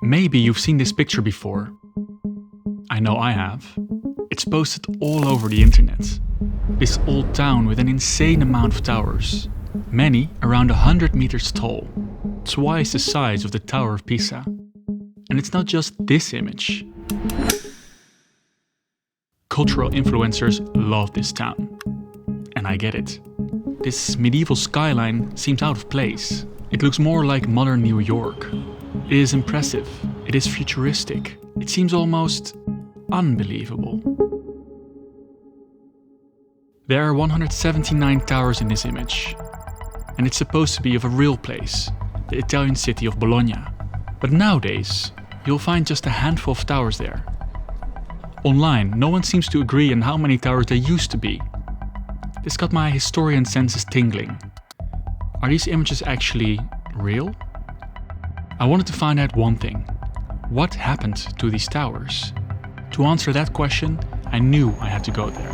Maybe you've seen this picture before. I know I have. It's posted all over the internet. This old town with an insane amount of towers, many around 100 meters tall, twice the size of the Tower of Pisa. And it's not just this image. Cultural influencers love this town. And I get it. This medieval skyline seems out of place. It looks more like modern New York. It is impressive. It is futuristic. It seems almost unbelievable. There are 179 towers in this image. And it's supposed to be of a real place, the Italian city of Bologna. But nowadays, you'll find just a handful of towers there. Online, no one seems to agree on how many towers there used to be. This got my historian senses tingling. Are these images actually real? I wanted to find out one thing. What happened to these towers? To answer that question, I knew I had to go there.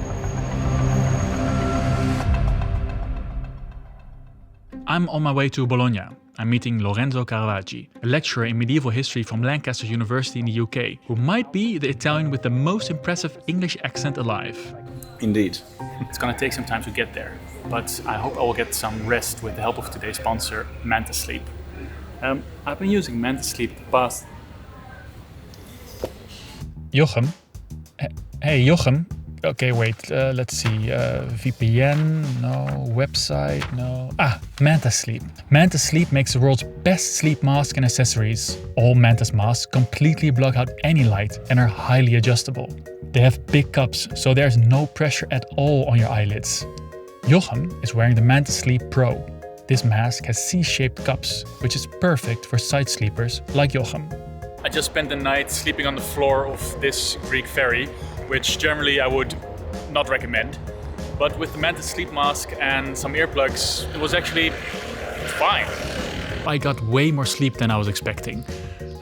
I'm on my way to Bologna. I'm meeting Lorenzo Caravaggio, a lecturer in medieval history from Lancaster University in the UK, who might be the Italian with the most impressive English accent alive. Indeed. It's gonna take some time to get there, but I hope I will get some rest with the help of today's sponsor, Manta Sleep. I've been using Manta Sleep the past... Jochem? Hey, Jochem? Okay, wait, let's see. VPN, no. Website, no. Manta Sleep. Manta Sleep makes the world's best sleep mask and accessories. All Manta's masks completely block out any light and are highly adjustable. They have big cups, so there's no pressure at all on your eyelids. Jochem is wearing the Manta Sleep Pro. This mask has C-shaped cups, which is perfect for side sleepers like Jochem. I just spent the night sleeping on the floor of this Greek ferry, which generally I would not recommend. But with the Manta Sleep mask and some earplugs, it was actually fine. I got way more sleep than I was expecting.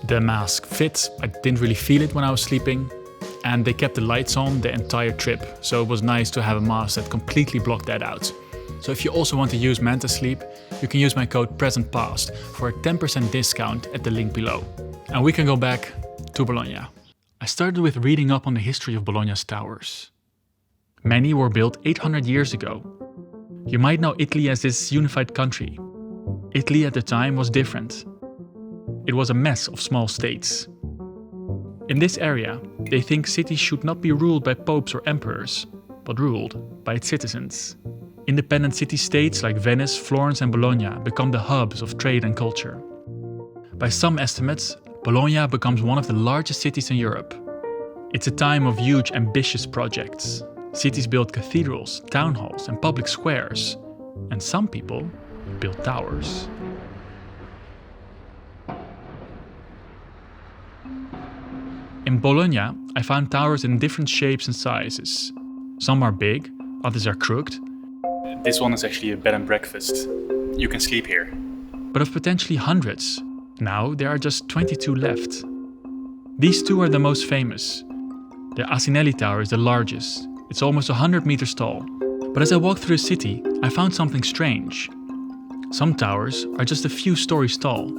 The mask fit, I didn't really feel it when I was sleeping, and they kept the lights on the entire trip, so it was nice to have a mask that completely blocked that out. So if you also want to use Manta Sleep, you can use my code PRESENTPAST for a 10% discount at the link below. And we can go back to Bologna. I started with reading up on the history of Bologna's towers. Many were built 800 years ago. You might know Italy as this unified country. Italy at the time was different. It was a mess of small states. In this area, they think cities should not be ruled by popes or emperors, but ruled by its citizens. Independent city-states like Venice, Florence and Bologna become the hubs of trade and culture. By some estimates, Bologna becomes one of the largest cities in Europe. It's a time of huge, ambitious projects. Cities build cathedrals, town halls and public squares. And some people build towers. In Bologna, I found towers in different shapes and sizes. Some are big, others are crooked. This one is actually a bed and breakfast. You can sleep here. But of potentially hundreds, now there are just 22 left. These two are the most famous. The Asinelli Tower is the largest. It's almost 100 meters tall. But as I walked through the city, I found something strange. Some towers are just a few stories tall.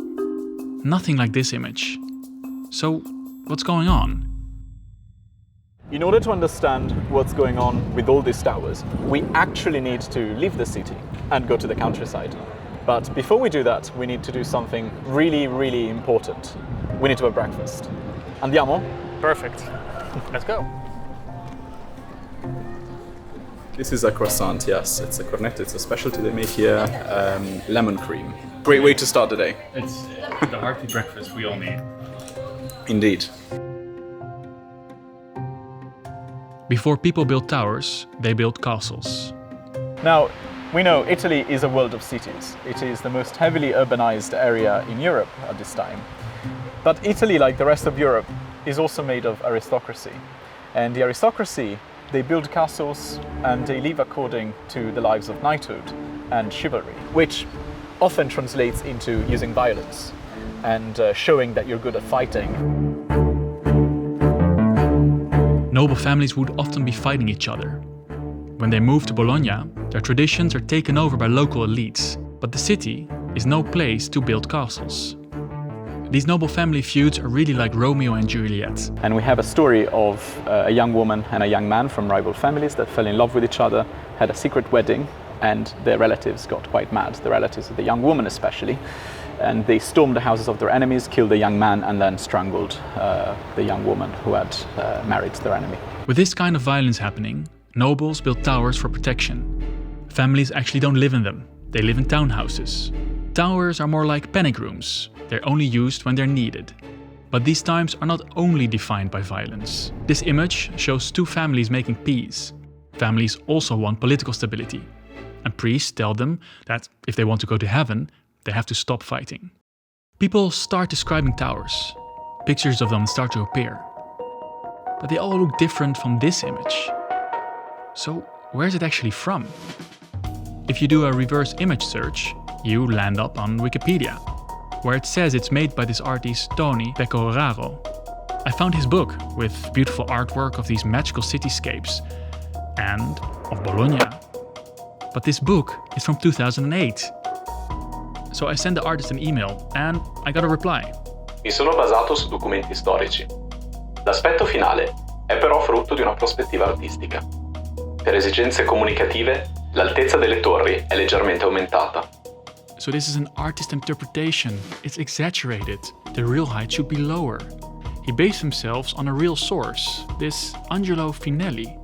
Nothing like this image. So, what's going on? In order to understand what's going on with all these towers, we actually need to leave the city and go to the countryside. But before we do that, we need to do something really, really important. We need to have breakfast. Andiamo? Perfect. Let's go. This is a croissant, yes. It's a cornetto. It's a specialty they make here, lemon cream. Great way to start the day. It's the hearty breakfast we all need. Indeed. Before people built towers, they built castles. Now, we know Italy is a world of cities. It is the most heavily urbanized area in Europe at this time. But Italy, like the rest of Europe, is also made of aristocracy. And the aristocracy, they build castles and they live according to the lives of knighthood and chivalry, which often translates into using violence and showing that you're good at fighting. Noble families would often be fighting each other. When they move to Bologna, their traditions are taken over by local elites, but the city is no place to build castles. These noble family feuds are really like Romeo and Juliet. And we have a story of a young woman and a young man from rival families that fell in love with each other, had a secret wedding, and their relatives got quite mad, the relatives of the young woman especially. And they stormed the houses of their enemies, killed the young man, and then strangled the young woman who had married their enemy. With this kind of violence happening, nobles built towers for protection. Families actually don't live in them, they live in townhouses. Towers are more like panic rooms, they're only used when they're needed. But these times are not only defined by violence. This image shows two families making peace. Families also want political stability. And priests tell them that if they want to go to heaven, they have to stop fighting. People start describing towers. Pictures of them start to appear. But they all look different from this image. So where is it actually from? If you do a reverse image search, you land up on Wikipedia, where it says it's made by this artist Tony Pecoraro. I found his book with beautiful artwork of these magical cityscapes and of Bologna. But this book is from 2008. So I sent the artist an email and I got a reply. Mi sono basato su documenti storici. L'aspetto finale è però frutto di una prospettiva artistica. Per esigenze comunicative, l'altezza delle torri è leggermente aumentata. So this is an artist interpretation. It's exaggerated. The real height should be lower. He based himself on a real source, this Angelo Finelli.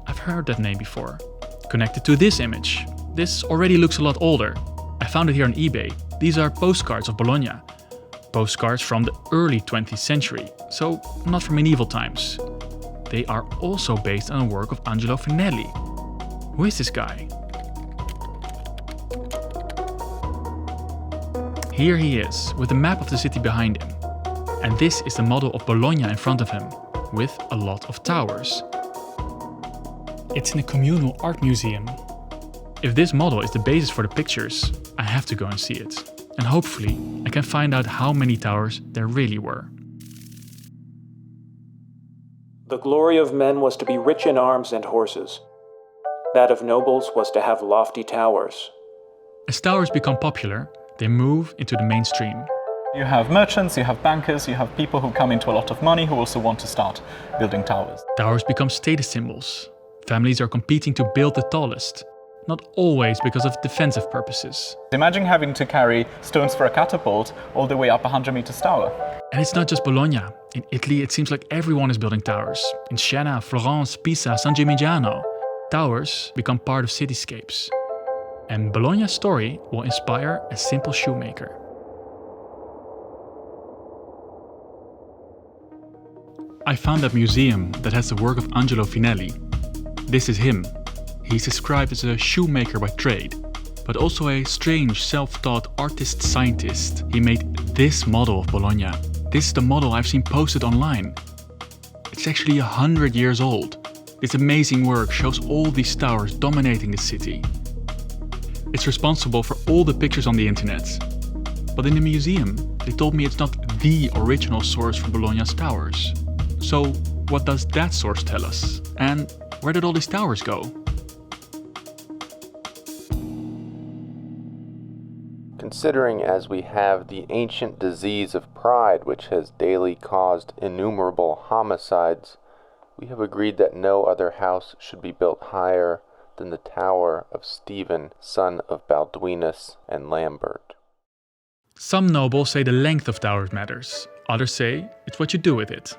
I've heard that name before. Connected to this image. This already looks a lot older. I found it here on eBay. These are postcards of Bologna. Postcards from the early 20th century, so not from medieval times. They are also based on a work of Angelo Finelli. Who is this guy? Here he is, with a map of the city behind him. And this is the model of Bologna in front of him, with a lot of towers. It's in a communal art museum. If this model is the basis for the pictures, I have to go and see it. And hopefully, I can find out how many towers there really were. The glory of men was to be rich in arms and horses. That of nobles was to have lofty towers. As towers become popular, they move into the mainstream. You have merchants, you have bankers, you have people who come into a lot of money who also want to start building towers. Towers become status symbols. Families are competing to build the tallest. Not always because of defensive purposes. Imagine having to carry stones for a catapult all the way up a 100 meters tower. And it's not just Bologna. In Italy, it seems like everyone is building towers. In Siena, Florence, Pisa, San Gimignano. Towers become part of cityscapes. And Bologna's story will inspire a simple shoemaker. I found that museum that has the work of Angelo Finelli. This is him. He's described as a shoemaker by trade, but also a strange self-taught artist-scientist. He made this model of Bologna. This is the model I've seen posted online. It's actually 100 years old. This amazing work shows all these towers dominating the city. It's responsible for all the pictures on the internet. But in the museum, they told me it's not the original source for Bologna's towers. So what does that source tell us? And where did all these towers go? Considering as we have the ancient disease of pride which has daily caused innumerable homicides, we have agreed that no other house should be built higher than the tower of Stephen, son of Balduinus and Lambert. Some nobles say the length of towers matters. Others say it's what you do with it.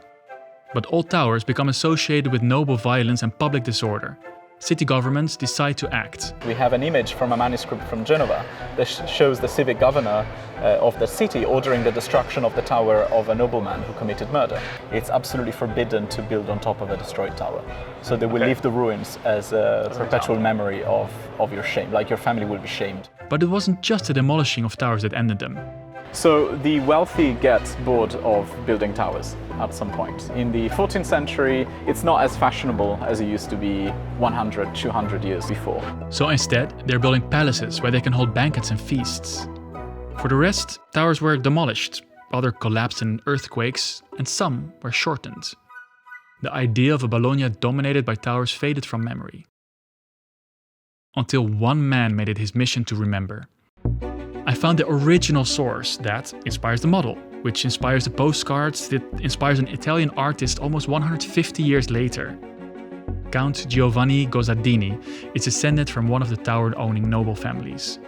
But all towers become associated with noble violence and public disorder. City governments decide to act. We have an image from a manuscript from Genova that shows the civic governor of the city ordering the destruction of the tower of a nobleman who committed murder. It's absolutely forbidden to build on top of a destroyed tower. So they will leave the ruins as a perpetual memory of your shame, like your family will be shamed. But it wasn't just the demolishing of towers that ended them. So the wealthy get bored of building towers at some point. In the 14th century, it's not as fashionable as it used to be 100, 200 years before. So instead, they're building palaces where they can hold banquets and feasts. For the rest, towers were demolished, other collapsed in earthquakes, and some were shortened. The idea of a Bologna dominated by towers faded from memory. Until one man made it his mission to remember. I found the original source that inspires the model, which inspires the postcards that inspires an Italian artist almost 150 years later. Count Giovanni Gozzardini is descended from one of the tower-owning noble families.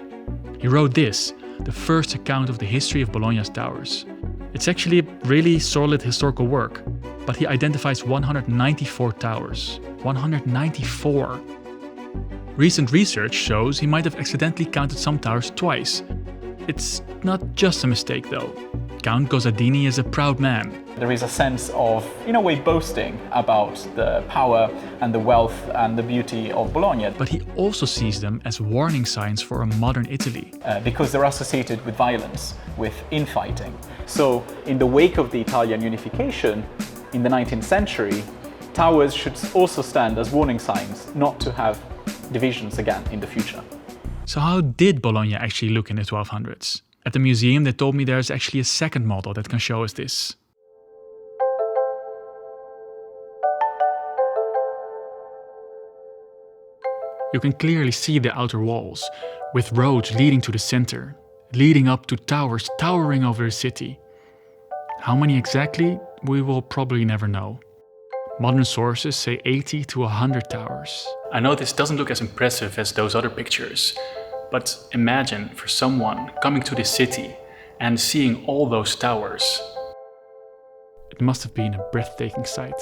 He wrote this, the first account of the history of Bologna's towers. It's actually a really solid historical work, but he identifies 194 towers. 194! Recent research shows he might have accidentally counted some towers twice. It's not just a mistake though. Count Gozzardini is a proud man. There is a sense of, in a way, boasting about the power and the wealth and the beauty of Bologna. But he also sees them as warning signs for a modern Italy. Because they're associated with violence, with infighting. So, in the wake of the Italian unification in the 19th century, towers should also stand as warning signs not to have divisions again in the future. So how did Bologna actually look in the 1200s? At the museum they told me there's actually a second model that can show us this. You can clearly see the outer walls, with roads leading to the center, leading up to towers towering over the city. How many exactly, we will probably never know. Modern sources say 80 to 100 towers. I know this doesn't look as impressive as those other pictures, but imagine for someone coming to this city and seeing all those towers. It must have been a breathtaking sight.